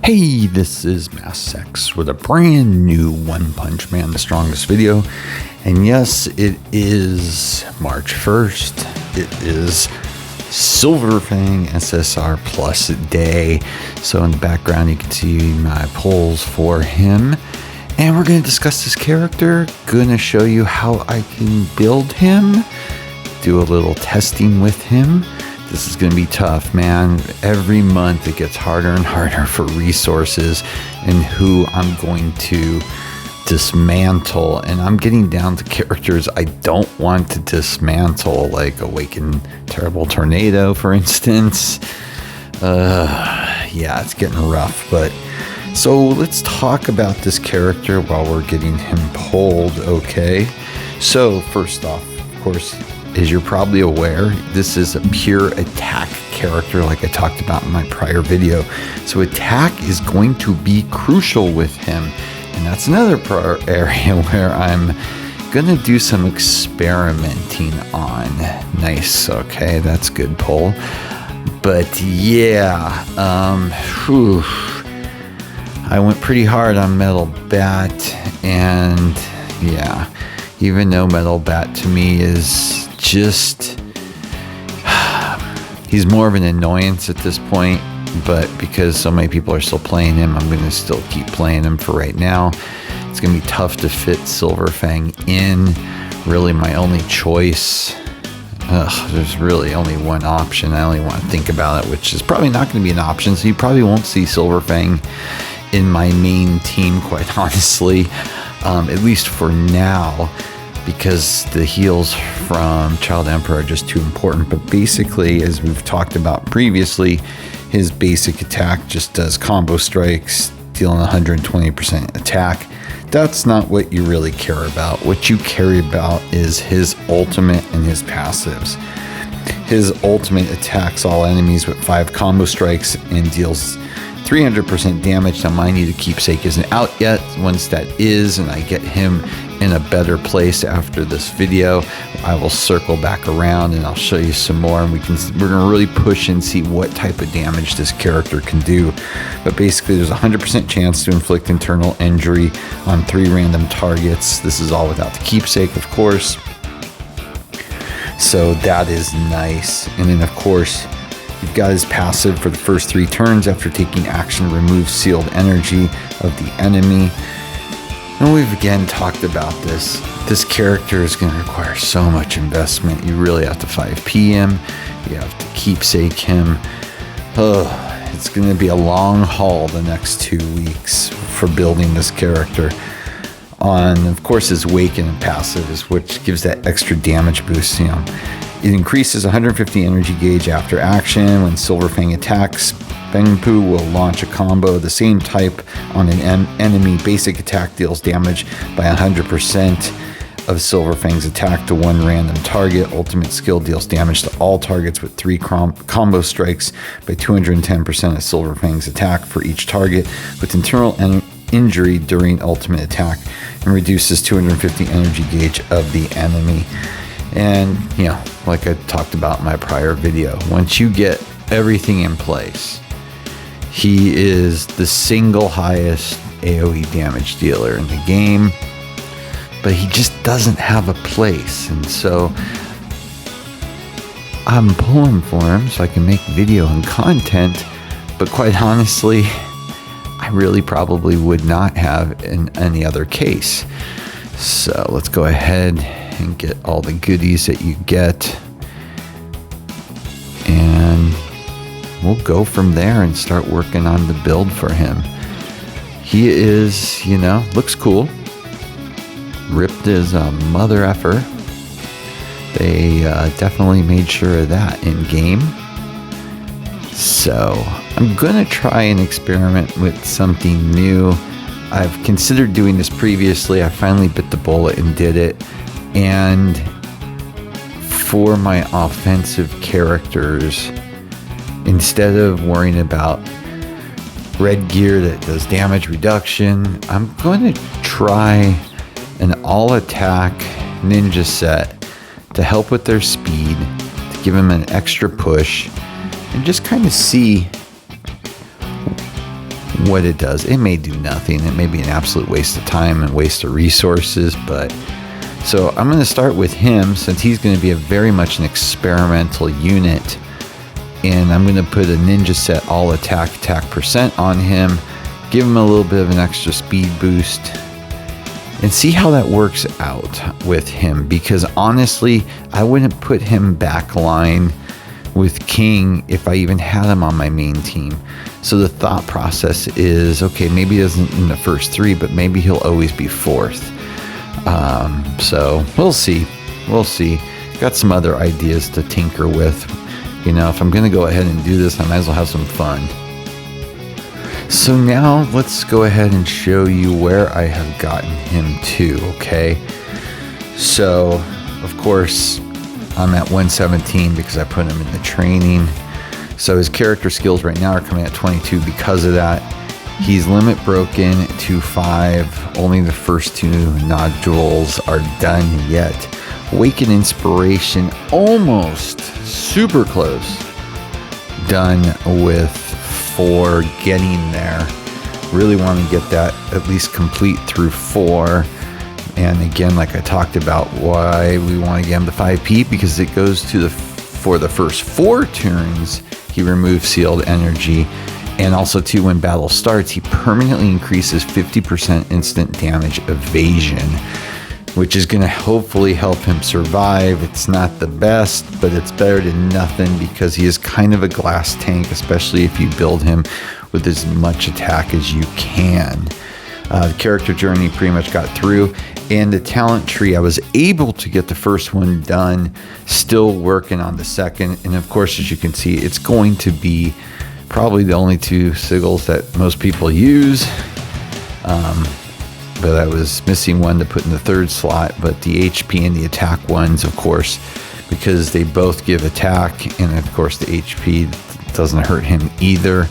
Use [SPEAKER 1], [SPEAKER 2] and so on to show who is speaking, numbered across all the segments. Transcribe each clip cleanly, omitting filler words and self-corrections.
[SPEAKER 1] Hey, this is Mass Sex with a brand new One Punch Man, the strongest video. And yes, it is March 1st. It is Silverfang SSR Plus day. So in the background, you can see my polls for him. And we're going to discuss this character. Going to show you how I can build him. Do a little testing with him. This is going to be tough, man. Every month it gets harder and harder for resources and who I'm going to dismantle. And I'm getting down to characters I don't want to dismantle, like Awakened Terrible Tornado, for instance. Yeah, it's getting rough. But so let's talk about this character while we're getting him pulled, okay? So first off, of course, as you're probably aware, this is a pure attack character like I talked about in my prior video. So attack is going to be crucial with him. And that's another area where I'm going to do some experimenting on. Nice. Okay, that's good pull. But yeah, I went pretty hard on Metal Bat. And yeah, even though Metal Bat to me is just, he's more of an annoyance at this point, but because so many people are still playing him, I'm going to still keep playing him for right now. It's going to be tough to fit Silverfang in. Really my only choice, there's really only one option. I only want to think about it, which is probably not going to be an option, so you probably won't see Silverfang in my main team, quite honestly, at least for now, because the heals from Child Emperor are just too important. But basically, as we've talked about previously, his basic attack just does combo strikes, dealing 120% attack. That's not what you really care about. What you care about is his ultimate and his passives. His ultimate attacks all enemies with 5 combo strikes and deals 300% damage. Now, mind you, the keepsake isn't out yet. Once that is, and I get him in a better place after this video, I will circle back around and I'll show you some more, and we're gonna really push and see what type of damage this character can do. But basically, there's a 100% chance to inflict internal injury on 3 random targets. This is all without the keepsake, of course. So that is nice. And then, of course, you've got his passive for the first 3 turns. After taking action, remove sealed energy of the enemy. And we've again talked about this. This character is going to require so much investment. You really have to 5P him. You have to keepsake him. It's going to be a long haul the next 2 weeks for building this character. On, of course, his Awaken and passive is which gives that extra damage boost. You know, it increases 150 energy gauge after action. When Silverfang attacks, Bengpu will launch a combo of the same type on an enemy. Basic attack deals damage by 100% of Silverfang's attack to 1 random target. Ultimate skill deals damage to all targets with 3 combo strikes by 210% of Silverfang's attack for each target with internal injury during ultimate attack, and reduces 250 energy gauge of the enemy. And, you know, like I talked about in my prior video, once you get everything in place, he is the single highest AoE damage dealer in the game, but he just doesn't have a place. And so I'm pulling for him so I can make video and content, but quite honestly, I really probably would not have in any other case. So let's go ahead and get all the goodies that you get, and we'll go from there and start working on the build for him. He is, you know, looks cool. Ripped as a mother effer. They definitely made sure of that in game. So I'm gonna try and experiment with something new. I've considered doing this previously. I finally bit the bullet and did it. And for my offensive characters, instead of worrying about red gear that does damage reduction, I'm going to try an all attack ninja set to help with their speed, to give them an extra push, and just kind of see what it does. It may do nothing. It may be an absolute waste of time and waste of resources, but so I'm going to start with him since he's going to be a very much an experimental unit. And I'm going to put a ninja set all attack percent on him, give him a little bit of an extra speed boost, and see how that works out with him. Because honestly, I wouldn't put him backline with King if I even had him on my main team. So the thought process is, okay, maybe he doesn't in the first 3, but maybe he'll always be 4th. So we'll see. Got some other ideas to tinker with. You know, if I'm going to go ahead and do this, I might as well have some fun. So now let's go ahead and show you where I have gotten him to, okay? So, of course, I'm at 117 because I put him in the training. So his character skills right now are coming at 22 because of that. He's limit broken to 5. Only the first 2 nodules are done yet. Awaken Inspiration, almost super close. Done with 4, getting there. Really want to get that at least complete through 4. And again, like I talked about, why we want to get him to 5P, because it goes to for the first 4 turns, he removes sealed energy. And also too, when battle starts, he permanently increases 50% instant damage evasion, which is going to hopefully help him survive. It's not the best, but it's better than nothing because he is kind of a glass tank, especially if you build him with as much attack as you can. The character journey pretty much got through, and the talent tree, I was able to get the first one done, still working on the second. And of course, as you can see, it's going to be probably the only 2 sigils that most people use. But I was missing one to put in the 3rd slot, but the HP and the attack ones, of course, because they both give attack, and of course the HP doesn't hurt him either.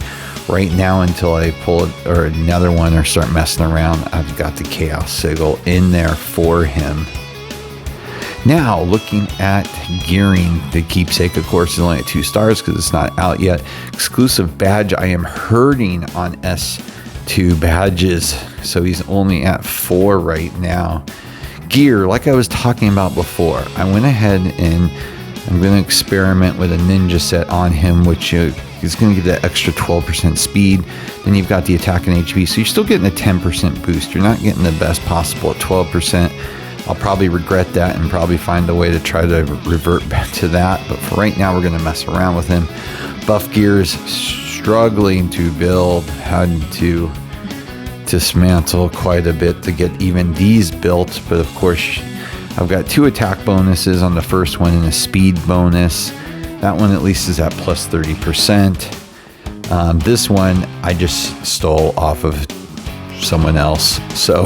[SPEAKER 1] Right now, until I pull it or another one or start messing around, I've got the Chaos Sigil in there for him. Now, looking at gearing, the keepsake, of course, is only at 2 stars because it's not out yet. Exclusive badge, I am hurting on S2 badges, so he's only at 4 right now. Gear, like I was talking about before, I went ahead and I'm going to experiment with a ninja set on him, which is going to give that extra 12% speed. Then you've got the attack and HP, so you're still getting a 10% boost. You're not getting the best possible at 12%. I'll probably regret that and probably find a way to try to revert back to that. But for right now, we're going to mess around with him. Buff gears, struggling to build, had to dismantle quite a bit to get even these built. But of course, I've got 2 attack bonuses on the first one and a speed bonus. That one at least is at plus 30%. This one I just stole off of someone else, so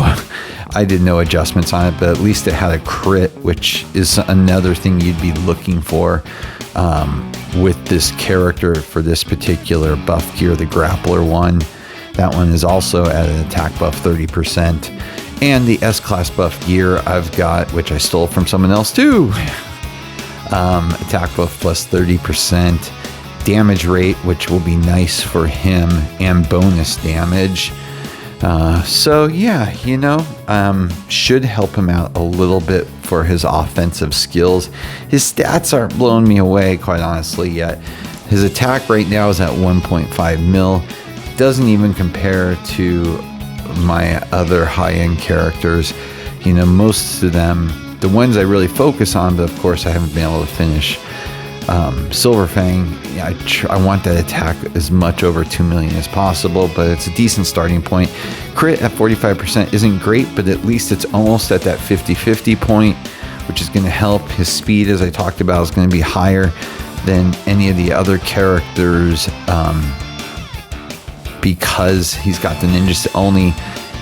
[SPEAKER 1] I did no adjustments on it, but at least it had a crit, which is another thing you'd be looking for with this character for this particular buff gear, the grappler one. That one is also at an attack buff 30%. And the S-Class buff gear I've got, which I stole from someone else too. Attack buff plus 30%. Damage rate, which will be nice for him, and bonus damage. So yeah, you know, should help him out a little bit for his offensive skills. His stats aren't blowing me away, quite honestly, yet. His attack right now is at 1.5 mil. Doesn't even compare to my other high-end characters. You know, most of them, the ones I really focus on, but of course I haven't been able to finish. Silverfang, I want that attack as much over 2 million as possible, but it's a decent starting point. Crit at 45% isn't great, but at least it's almost at that 50-50 point, which is going to help. His speed, as I talked about, is going to be higher than any of the other characters, because he's got the ninja set, only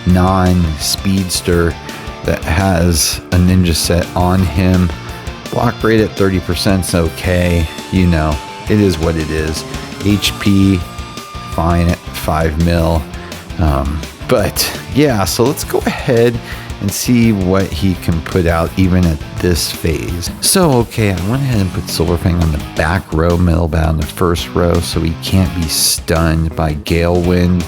[SPEAKER 1] non-speedster that has a ninja set on him. Block rate at 30% is okay. You know, it is what it is. HP, fine at 5 mil. But yeah, so let's go ahead and see what he can put out even at this phase. So, okay, I went ahead and put Silverfang on the back row, middle bow on the first row, so he can't be stunned by Gale Wind.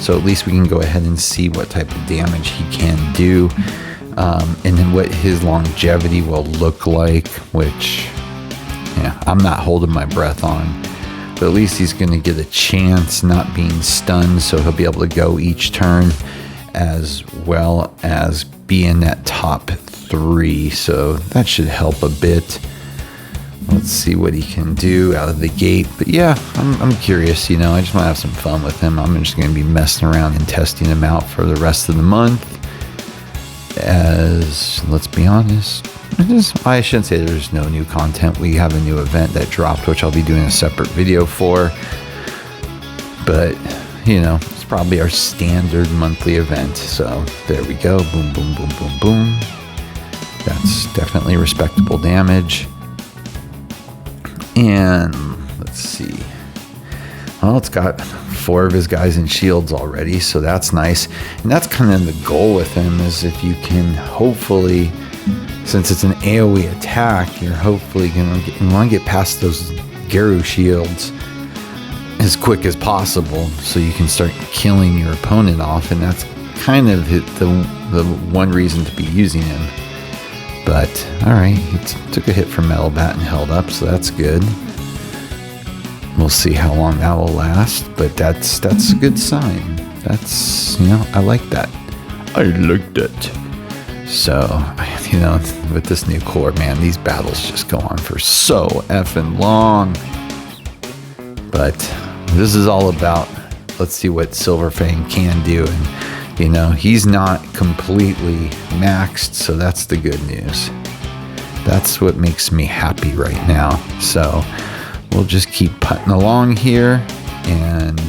[SPEAKER 1] So at least we can go ahead and see what type of damage he can do, and then what his longevity will look like, which, yeah, I'm not holding my breath on. But at least he's going to get a chance not being stunned, so he'll be able to go each turn, as well as be in that top 3. So that should help a bit. Let's see what he can do out of the gate. But yeah, I'm curious, you know, I just want to have some fun with him. I'm just going to be messing around and testing him out for the rest of the month. As, let's be honest, I shouldn't say there's no new content. We have a new event that dropped, which I'll be doing a separate video for. But, you know, it's probably our standard monthly event. So there we go. Boom, boom, boom, boom, boom. That's definitely respectable damage. And let's see. Well, it's got 4 of his guys in shields already, so that's nice. And that's kind of the goal with him, is if you can hopefully, since it's an AoE attack, you're hopefully going to want to get past those Geru shields as quick as possible, so you can start killing your opponent off. And that's kind of the one reason to be using him. But alright, he took a hit from Metal Bat and held up, so that's good. We'll see how long that will last, but that's a good sign. That's, you know, I like that. I like that. So, you know, with this new core, man, these battles just go on for so effing long. But this is all about, let's see what Silverfang can do. And, you know, he's not completely maxed, so that's the good news. That's what makes me happy right now. So we'll just keep putting along here, and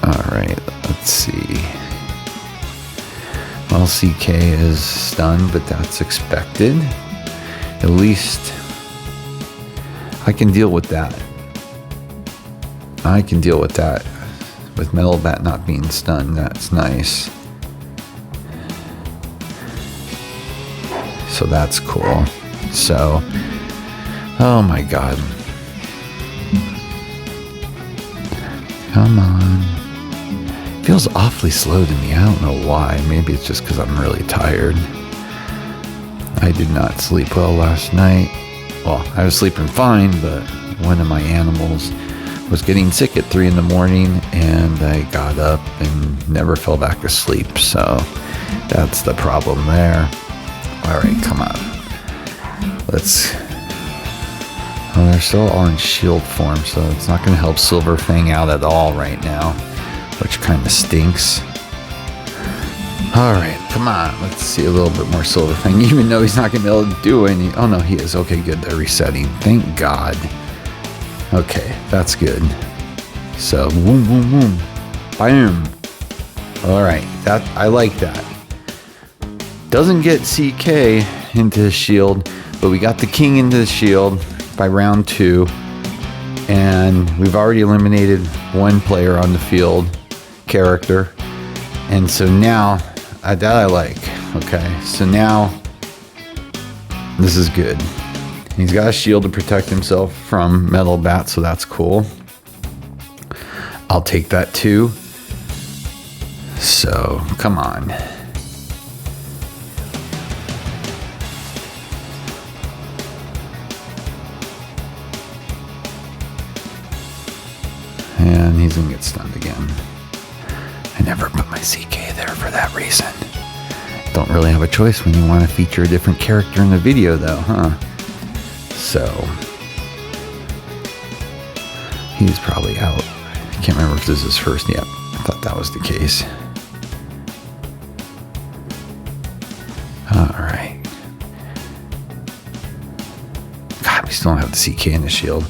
[SPEAKER 1] all right, let's see. Well, CK is stunned, but that's expected. At least I can deal with that. I can deal with that. With Metal Bat not being stunned, that's nice. So that's cool. So, oh my god. Come on. Feels awfully slow to me. I don't know why. Maybe it's just because I'm really tired. I did not sleep well last night. Well, I was sleeping fine, but one of my animals was getting sick at 3 in the morning, and I got up and never fell back asleep. So that's the problem there. All right, come on. Let's. Well, they're still all in shield form, so it's not going to help Silverfang out at all right now, which kind of stinks. All right, come on. Let's see a little bit more Silverfang, even though he's not going to be able to do any. Oh, no, he is. Okay, good. They're resetting. Thank God. Okay, that's good. So, boom, boom, boom. Bam. All right, that I like that. Doesn't get CK into his shield, but we got the king into the shield by round 2, and we've already eliminated 1 player on the field, character, and so now that I like. Okay, so now this is good. He's got a shield to protect himself from Metal Bat, so that's cool. I'll take that too. So come on. And he's gonna get stunned again. I never put my CK there for that reason. Don't really have a choice when you want to feature a different character in the video though, huh? So he's probably out. I can't remember if this is his first. Yep, I thought that was the case. All right. God, we still don't have the CK in the shield.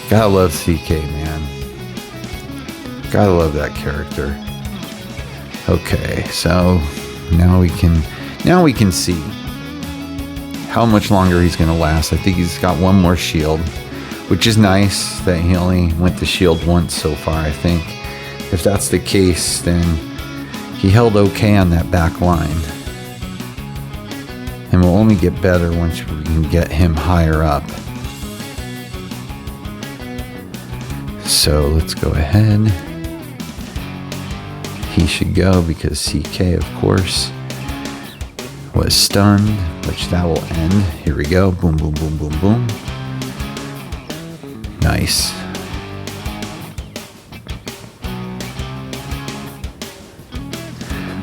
[SPEAKER 1] Gotta love CK, man. Gotta love that character. Okay, so now we can see how much longer he's gonna last. I think he's got 1 more shield, which is nice that he only went to shield once so far. I think if that's the case, then he held okay on that back line, and we'll only get better once we can get him higher up. So let's go ahead. He should go because CK, of course, was stunned, which that will end. Here we go. Boom, boom, boom, boom, boom. Nice.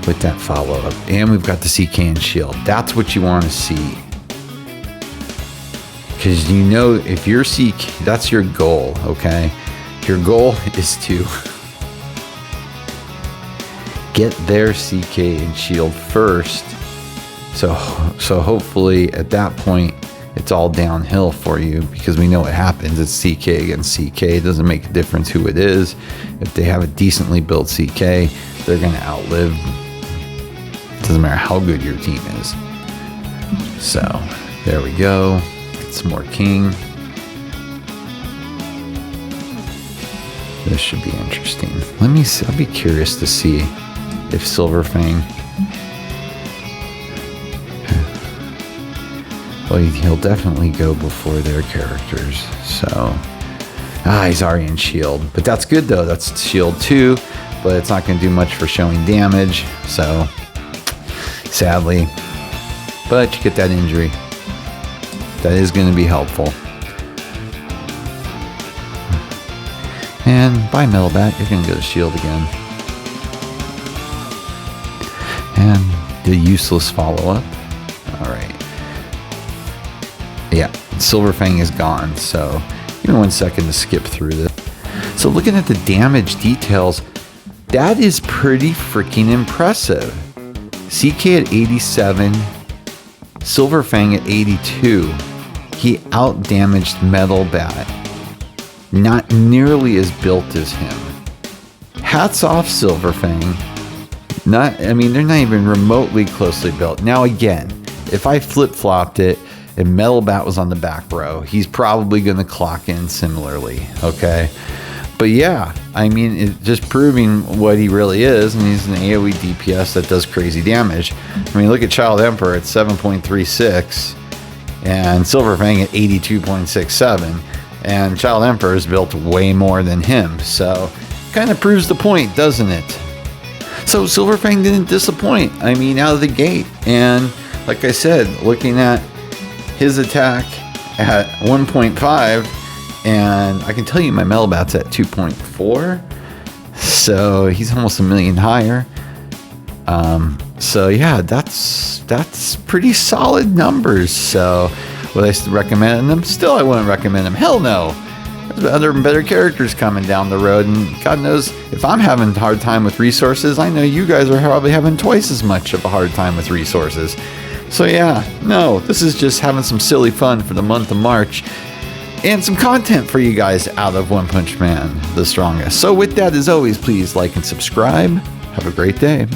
[SPEAKER 1] With that follow-up. And we've got the CK and shield. That's what you want to see. Because you know, if you're CK, that's your goal, okay? Your goal is to get their CK and shield first. So hopefully at that point, it's all downhill for you, because we know what happens. It's CK against CK. It doesn't make a difference who it is. If they have a decently built CK, they're going to outlive. It doesn't matter how good your team is. So there we go. Get some more king. This should be interesting. Let me see. I'll be curious to see if Silverfang. Well, he'll definitely go before their characters. So, he's already in shield. But that's good, though. That's shield 2. But it's not going to do much for showing damage. So, sadly. But you get that injury. That is going to be helpful. And by Metal Bat, you're going to go to shield again. And the useless follow-up. All right. Yeah, Silverfang is gone, so give me 1 second to skip through this. So looking at the damage details, that is pretty freaking impressive. CK at 87, Silverfang at 82. He out-damaged Metal Bat. Not nearly as built as him. Hats off, Silverfang. They're not even remotely closely built. Now again, if I flip-flopped it and Metal Bat was on the back row, he's probably going to clock in similarly, okay? But yeah, it's just proving what he really is, and he's an AoE DPS that does crazy damage. Look at Child Emperor at 7.36 and Silverfang at 82.67, and Child Emperor is built way more than him, so kind of proves the point, doesn't it? So Silverfang didn't disappoint, out of the gate, and like I said, looking at his attack at 1.5, and I can tell you my Metal Bat's at 2.4, so he's almost a million higher. So yeah, that's pretty solid numbers. So would I recommend them? Still, I wouldn't recommend them. Hell no. There's other and better characters coming down the road, and God knows if I'm having a hard time with resources, I know you guys are probably having twice as much of a hard time with resources. So yeah, no, this is just having some silly fun for the month of March and some content for you guys out of One Punch Man, the strongest. So with that, as always, please like and subscribe. Have a great day.